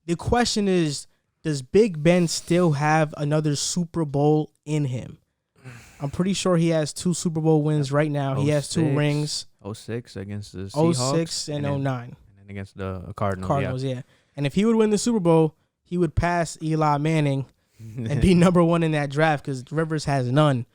The question is, does Big Ben still have another Super Bowl in him? I'm pretty sure he has 2 Super Bowl wins right now. He has 2 rings. 06 against the Seahawks. 06 and 09. And then against the Cardinals. Cardinals, yeah. And if he would win the Super Bowl, he would pass Eli Manning and be number 1 in that draft because Rivers has none.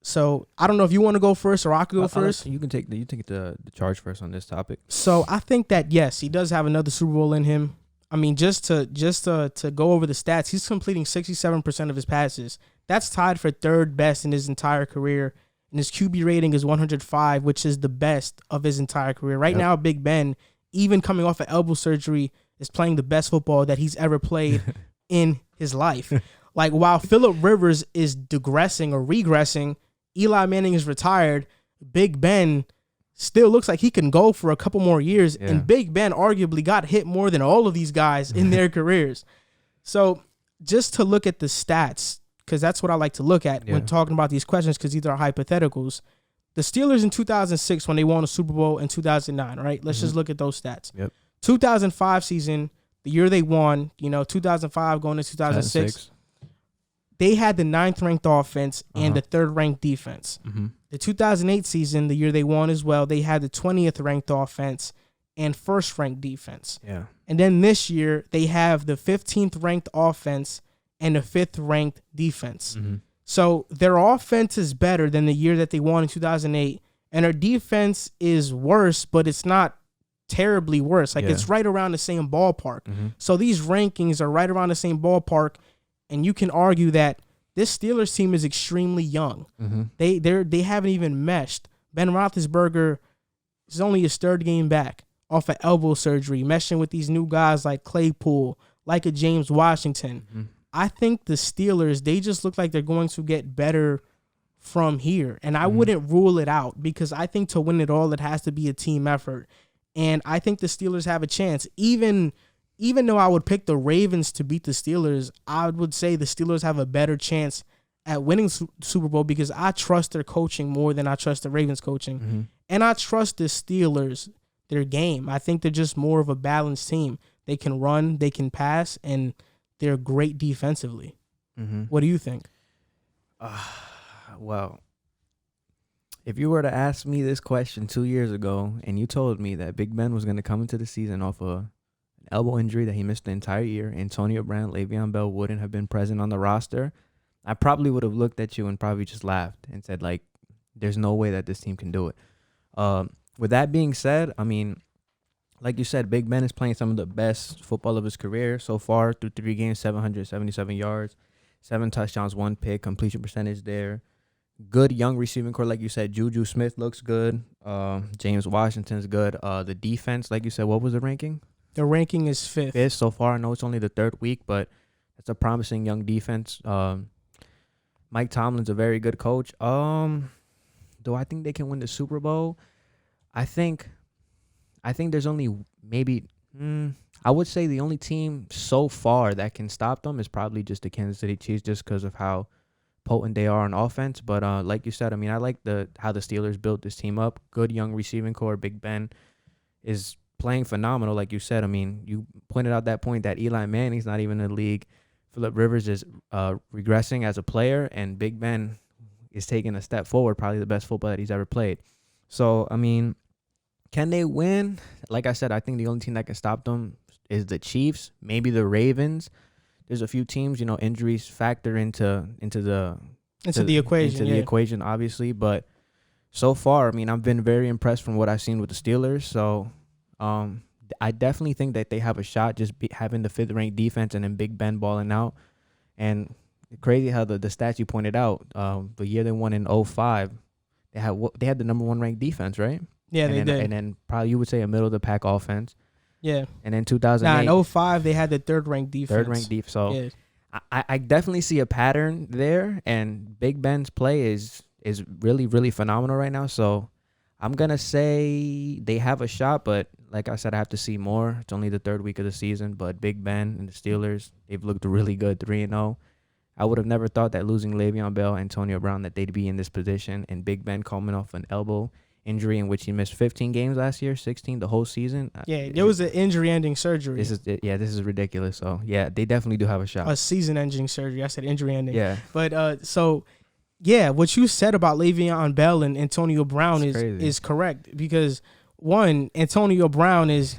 So I don't know if you want to go first or I could go first. You can take the charge first on this topic. So I think that yes, he does have another Super Bowl in him. I mean, just to go over the stats, he's completing 67% of his passes. That's tied for 3rd best in his entire career. And his QB rating is 105, which is the best of his entire career. Right now, Big Ben, even coming off of elbow surgery, is playing the best football that he's ever played in his life. Like, while Phillip Rivers is digressing or regressing, Eli Manning is retired, Big Ben still looks like he can go for a couple more years. Yeah. And Big Ben arguably got hit more than all of these guys in their careers. So just to look at the stats, because that's what I like to look at when talking about these questions, because these are hypotheticals. The Steelers in 2006, when they won a Super Bowl in 2009, right? Let's just look at those stats. 2005 season, the year they won, 2005 going to 2006. They had the 9th ranked offense and the 3rd ranked defense. The 2008 season, the year they won as well, they had the 20th ranked offense and 1st ranked defense. Yeah. And then this year, they have the 15th ranked offense and the 5th ranked defense. So their offense is better than the year that they won in 2008, and their defense is worse, but it's not terribly worse. Like it's right around the same ballpark. So these rankings are right around the same ballpark. And you can argue that this Steelers team is extremely young. They haven't even meshed. Ben Roethlisberger is only his 3rd game back off of elbow surgery, meshing with these new guys like Claypool, like a James Washington. I think the Steelers, they just look like they're going to get better from here. And I wouldn't rule it out because I think to win it all, it has to be a team effort. And I think the Steelers have a chance. Even though I would pick the Ravens to beat the Steelers, I would say the Steelers have a better chance at winning Super Bowl because I trust their coaching more than I trust the Ravens coaching. And I trust the Steelers, their game. I think they're just more of a balanced team. They can run, they can pass, and they're great defensively. What do you think? Well, if you were to ask me this question 2 years ago and you told me that Big Ben was going to come into the season off an elbow injury that he missed the entire year, Antonio Brown, Le'Veon Bell wouldn't have been present on the roster, I probably would have looked at you and probably just laughed and said, like, there's no way that this team can do it. With that being said, I mean, like you said, Big Ben is playing some of the best football of his career so far through 3 games, 777 yards, 7 touchdowns, 1 pick, completion percentage there. Good young receiving core, like you said. Juju Smith looks good. James Washington's good. The defense, like you said, what was the ranking? The ranking is 5th. 5th so far. I know it's only the 3rd week, but it's a promising young defense. Mike Tomlin's a very good coach. Do I think they can win the Super Bowl? I think there's only maybe I would say the only team so far that can stop them is probably just the Kansas City Chiefs, just because of how potent they are on offense. But like you said, I mean, I like how the Steelers built this team up. Good young receiving core. Big Ben is playing phenomenal, like you said. I mean, you pointed out that point that Eli Manning's not even in the league. Phillip Rivers is regressing as a player, and Big Ben is taking a step forward, probably the best football that he's ever played. So, I mean, can they win? Like I said, I think the only team that can stop them is the Chiefs, maybe the Ravens. There's a few teams, injuries factor into the equation, obviously. But so far, I mean, I've been very impressed from what I've seen with the Steelers. So I definitely think that they have a shot, just having the 5th ranked defense and then Big Ben balling out. And crazy how the stats you pointed out, the year they won in 2005, they had the number 1 ranked defense, right? Yeah, they did. And then probably you would say a middle of the pack offense. Yeah. And then 2008. In 2005, they had the 3rd ranked defense. 3rd ranked defense. So I definitely see a pattern there, and Big Ben's play is really, really phenomenal right now. So I'm going to say they have a shot, but like I said, I have to see more. It's only the 3rd week of the season, but Big Ben and the Steelers, they've looked really good, 3-0. I would have never thought that losing Le'Veon Bell, Antonio Brown, that they'd be in this position, and Big Ben coming off an elbow injury in which he missed 15 games last year, 16 the whole season. Yeah, there was an injury-ending surgery. This is ridiculous. So yeah, they definitely do have a shot. A season-ending surgery. I said injury-ending. Yeah, but so yeah, what you said about Le'Veon Bell and Antonio Brown is correct, because one, Antonio Brown is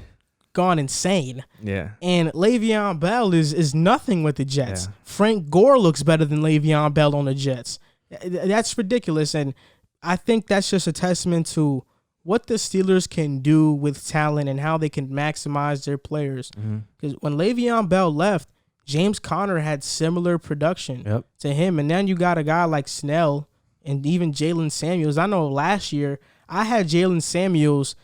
gone insane. Yeah. And Le'Veon Bell is nothing with the Jets. Yeah. Frank Gore looks better than Le'Veon Bell on the Jets. That's ridiculous. And I think that's just a testament to what the Steelers can do with talent and how they can maximize their players. Because when Le'Veon Bell left, James Conner had similar production to him. And then you got a guy like Snell and even Jalen Samuels. I know last year I had Jalen Samuels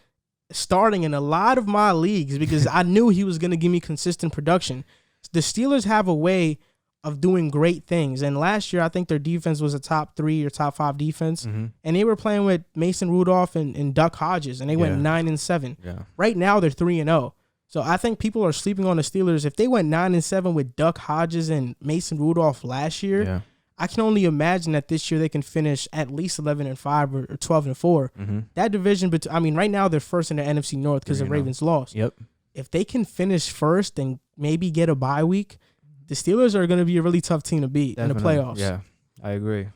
starting in a lot of my leagues because I knew he was going to give me consistent production. The Steelers have a way of doing great things. And last year, I think their defense was a top 3 or top 5 defense. And they were playing with Mason Rudolph and Duck Hodges, and they went 9-7. Yeah. Right now, they're 3-0. So I think people are sleeping on the Steelers. If they went 9-7 with Duck Hodges and Mason Rudolph last year, I can only imagine that this year they can finish at least 11-5 or 12-4. That division, right now they're first in the NFC North because the Ravens lost. If they can finish first and maybe get a bye week, the Steelers are going to be a really tough team to beat in the playoffs. Yeah, I agree.